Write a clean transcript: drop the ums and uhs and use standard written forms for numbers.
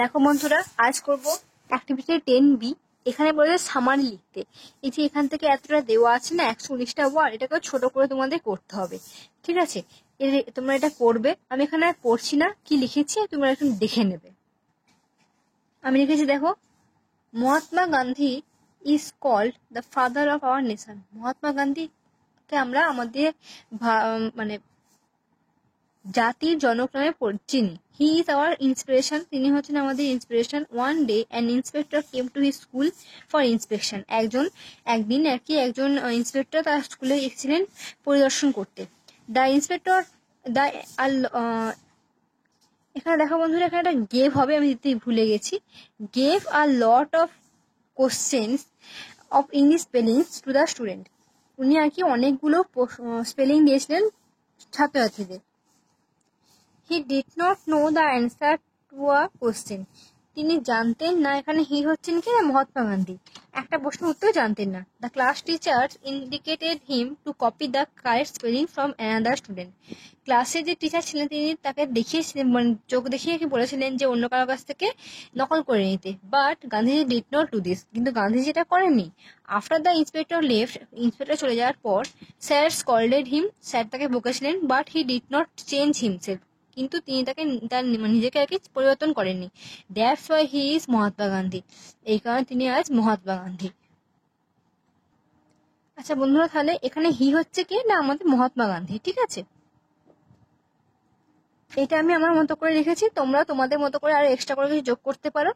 দেখো বন্ধুরা, আজ করব অ্যাক্টিভিটি 10B। এখানে বলেছে সামারি লিখতে। এই যে এখান থেকে এতটা দেওয়া আছে না, 119টা ওয়ার্ড, এটাকে ছোট করে তোমাদের করতে হবে। ঠিক আছে, তোমরা এটা করবে। আমি এখানে আর পড়ছি না, কি লিখেছি তোমরা একটু দেখে নেবে। আমি লিখেছি, দেখো, Mahatma Gandhi is called the father of our nation. Mahatma গান্ধীকে আমরা আমাদের মানে জাতির জনক নামে চিনি। He is our inspiration. তিনি হচ্ছেন আমাদের inspiration. One day an inspector came to his school for inspection. একদিন আর কি একজন ইন্সপেক্টর তার স্কুলে এসেছিলেন পরিদর্শন করতে। দ্য ইন্সপেক্টর দ্য এখানে দেখো বন্ধুরা, এখানে একটা গেভ হবে, আমি দিতে ভুলে গেছি। Gave a lot of questions of English spellings to the student. উনি আর কি অনেকগুলো স্পেলিং দিয়েছিলেন ছাত্রছাত্রীদের। He did not know the answer to a question. তিনি জানতেন না, এখানে হি হচ্ছেন কি, মহাত্মা গান্ধী। একটা প্রশ্নের উত্তর জানতেন না। The class teacher indicated him to copy the correct spelling from another student. ক্লাসে যে টিচার ছিলেন তিনি তাকে দেখিয়েছিলেন, মানে চোখ দেখিয়ে কি বলেছিলেন যে অন্য কারোর কাছ থেকে নকল করে নিতে। But Gandhiji did not do this, কিন্তু গান্ধীজি এটা করেননি। After the inspector left, inspector চলে যাওয়ার পর, স্যার স্কল্ডেড হিম, স্যার তাকে বকেছিলেন। But he did not change himself, কিন্তু তিনি তাকে তার নিজেকে আর কি পরিবর্তন করেননি। That's why he is Mahatma Gandhi. এই কারণে তিনি আজ মহাত্মা গান্ধী। আচ্ছা বন্ধুরা, তাহলে এখানে হি হচ্ছে কি না, আমাদের মহাত্মা গান্ধী। ঠিক আছে, এটা আমি আমার মতো করে লিখেছি, তোমরা তোমাদের মতো করে আর এক্সট্রা করে কিছু যোগ করতে পারো।